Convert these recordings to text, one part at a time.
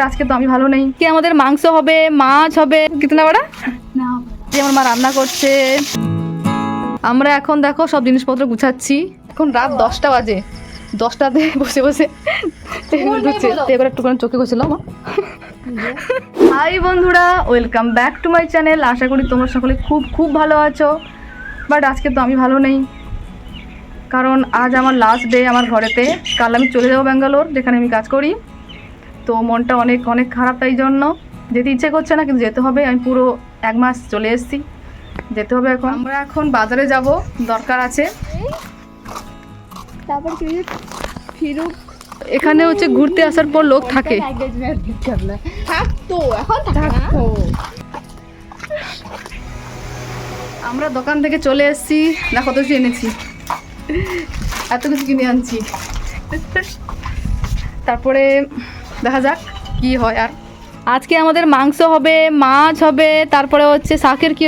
আজকে তো আমি ভালো নেই, কি আমাদের মাংস হবে, মাছ হবে, কিতনা বড়া যে আমার মা রান্না করছে। আমরা এখন দেখো সব জিনিসপত্র গুছাচ্ছি। এখন রাত 10টা বাজে, 10টাতে বসে বসে এবার একটু চোখে গেছিল আমার। হাই বন্ধুরা, welcome back to my channel. আশা করি তোমরা সকলে খুব খুব ভালো আছো। বাট আজকে তো আমি ভালো নেই, কারণ আজ আমার লাস্ট ডে আমার ঘরেতে। কাল আমি চলে যাবো ব্যাঙ্গালোর, যেখানে আমি কাজ করি। তো মনটা অনেক অনেক খারাপ, তাই জন্য যেতে ইচ্ছে করছে না, কিন্তু যেতে হবে। আমি পুরো 1 মাস চলে এসেছি, যেতে হবে। এখন আমরা এখন বাজারে যাব, দরকার আছে। তারপর কি ফিরুক এখানে হচ্ছে ঘুরতে আসার পর লোক থাকে। থাকতো, এখন থাকতো। আমরা দোকান থেকে চলে এসেছি, দেখো তো এনেছি, এত কিছু কিনে আনছি। তারপরে দেখা যাক কি হয়। আর আজকে আমাদের মাংস হবে, মাছ হবে, তারপরে হচ্ছে শাকের কি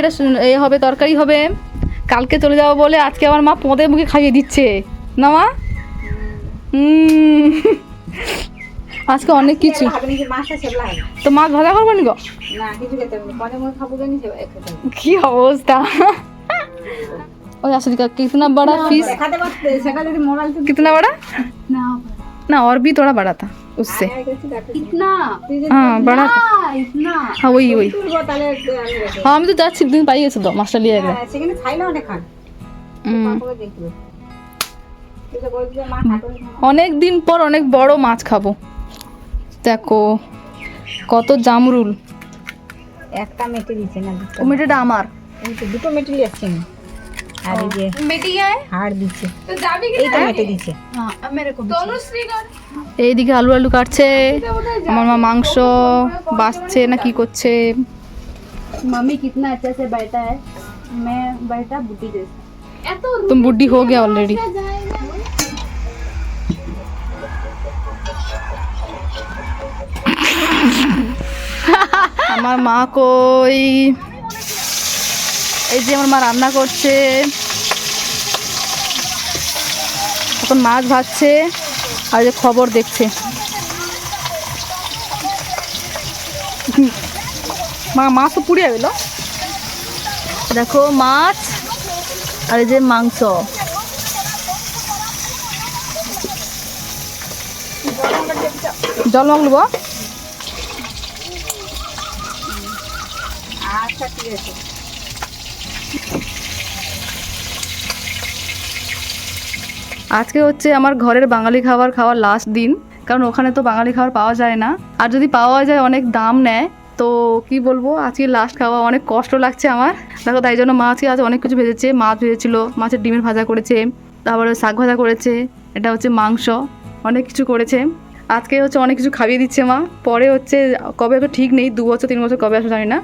এ হবে, তরকারি হবে। কালকে চলে যাবো বলে আজকে আমার মা পদে মুখে খাইয়ে দিচ্ছে না মা। আজকে অনেক কিছু। তো মাছ ভাজা করবো নি গো? কি অবস্থা। ओए आशा कितना बड़ा पीस, कितना बड़ा ना, और भी थोड़ा बड़ा था उससे। इतना हाँ बड़ा था, इतना हाँ वही वही। हाँ আমি তো যাচ্ছি, দিন পাই গেছে তো মাছটা নিয়ে গেলে। অনেক দিন পর অনেক বড় মাছ খাবো। দেখো কত জামরুল। একটা মেটে দিছে না, ও মেটেটা আমার, এই তো দুটো মেটে লিয়েছে না। আর এই যে মেটে है হাড় দিছে, তো যাবি কি? এইটা মেটে দিছে। হ্যাঁ মেরে কো তনুশ্রী কর। এইদিকে আলু আলু কাটছে, আমার মা মাংস বাছছে না কি করছে। मम्मी कितना अच्छा से बैठा है, मैं बैठा बुटी जैसा। तुम बुढ़ी हो गया ऑलरेडी। আমার মা কই? এই যে আমার মা রান্না করছে, এখন মাছ ভাজছে আর যে খবর দেখছে। মা মাছ তো পুড়িয়ে গেল। দেখো মাছ আর এই যে মাংস। জল মাংলব। আচ্ছা ঠিক আছে। আজকে হচ্ছে আমার ঘরের বাঙালি খাবার খাওয়ার লাস্ট দিন, কারণ ওখানে তো বাঙালি খাবার পাওয়া যায় না, আর যদি পাওয়া যায় অনেক দাম নেয়। তো কি বলবো, আজকে লাস্ট খাওয়া, অনেক কষ্ট লাগছে আমার। দেখো তাই জন্য মা আজকে অনেক কিছু ভেজেছে, মাছ ভেজেছিল, মাছের ডিমের ভাজা করেছে, তারপরে শাক ভাজা করেছে, এটা হচ্ছে মাংস, অনেক কিছু করেছে। আজকে হচ্ছে অনেক কিছু খাইয়ে দিচ্ছে মা। পরে হচ্ছে কবে তো ঠিক নেই, 2 বছর 3 বছর কবে আসবে জানি না,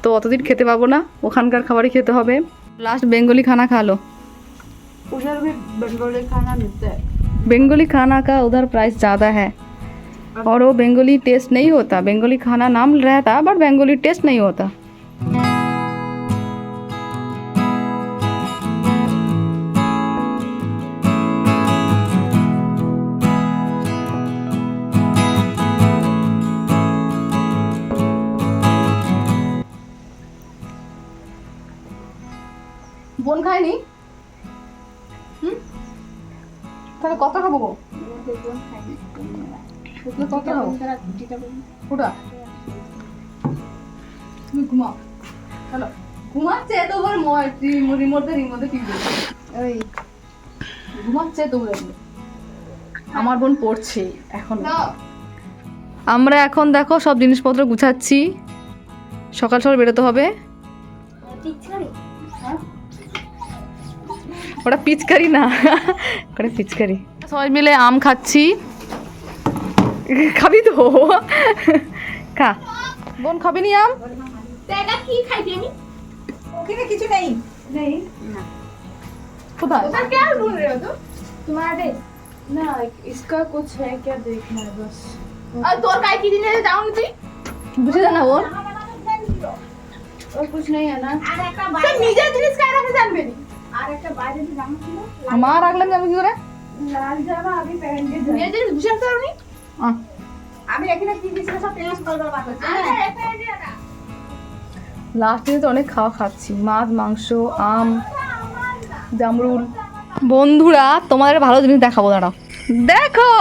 তো অতদিন খেতে পাবো না, ওখানকার খাবারই খেতে হবে। লাস্ট বেঙ্গলি খানা খালো। उधर भी बंगाली खाना मिलता है। बंगाली खाना का उधर प्राइस ज़्यादा है, और वो बंगाली टेस्ट नहीं होता। बंगाली खाना नाम रहता बट बंगाली टेस्ट नहीं होता। বোন খায়নি? তাহলে কত খাবো গো? কত খাবো? ওটা তুমি ঘুমাও, চলো। ঘুমাচ্ছে তো ওর রিমোটে টিপে, ওই ঘুমাচ্ছে তো। আমার বোন পড়ছে এখন। আমরা এখন দেখো সব জিনিসপত্র গুছাচ্ছি, সকাল সকাল বেরোতে হবে। ওটা পিচকারি না, ওটা পিচকারি। সবাই মিলে আম খাচ্ছি, খাবি তো? খা বোন, খাবি নি আম? কি খাইছি আমি? ওখানে কিছু নেই। নেই না। কোথায়? उधर क्या ढूंढ रहे हो तुम? तुम्हारे ना, इसका कुछ है क्या देखना है बस। और तोर काय की दिने जाऊं तुई? বুঝে জানা বোন, और कुछ नहीं है ना। सब নিজের জিনিস কাই রাখতে জানবে নি। আর একটা বাইরে যে জামা ছিল, আমার রাখলাম, যাবে কি করে? লাল জামা আমি পहन के নিজের জিনিস বুঝতে পারোনি। আমি এখানে কি দিছি সব পেঁয়াজ কলবার বার করছি লাস্ট দিনে তো অনেক খাওয়া খাচ্ছি, মাছ, মাংস, আম, জামরুল। বন্ধুরা তোমাদের ভালো জিনিস দেখাবো, দাঁড়াও দেখো।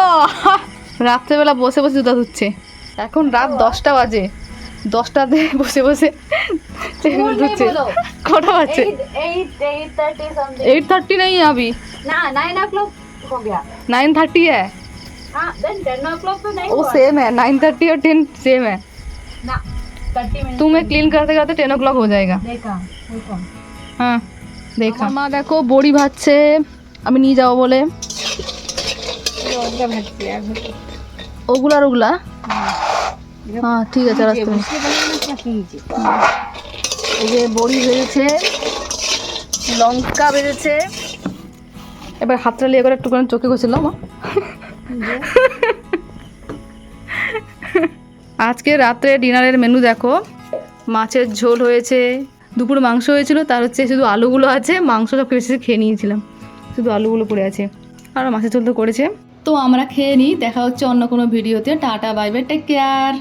রাত্রেবেলা বসে বসে জুতা ধুচ্ছে। এখন রাত 10টা বাজে, 10টাতে বসে বসে ধুচ্ছে। কটা বাজছে? 8:30 समथिंग 8:30 नहीं है अभी, ना 9 o'clock हो गया 9:30 है। हाँ देन 10 o'clock तो नहीं वो हुआ सेम है, 9:30 और 10 सेम है। ना 30 मिनट तुम्हें क्लीन करते करते 10 o'clock हो जाएगा। देखा देखा হ্যাঁ দেখা। মা দেখো বড়ি ভাজছে, আমি নিয়ে যাবো বলে। ওটা ভাজছি আর ওগুলা আর ওগুলা, হ্যাঁ ঠিক আছে রাস্তা। उसके बनाना क्या कीजिए এই যে বড়ি ভেজেছে, লঙ্কা ভেজেছে। এবার হাতটা লিয়ে করে একটুখানি চোখে ঘষছিল মা। আজকে রাত্রে ডিনারের মেনু দেখো, মাছের ঝোল হয়েছে, দুপুর মাংস হয়েছিল, তার হচ্ছে শুধু আলুগুলো আছে, মাংস সব বেশি খেয়ে নিয়েছিলাম, শুধু আলুগুলো পড়ে আছে, আর মাছের ঝোল তো করেছে। তো আমরা খেয়ে নিই, দেখা হচ্ছে অন্য কোনো ভিডিওতে। Tata bye bye, take care.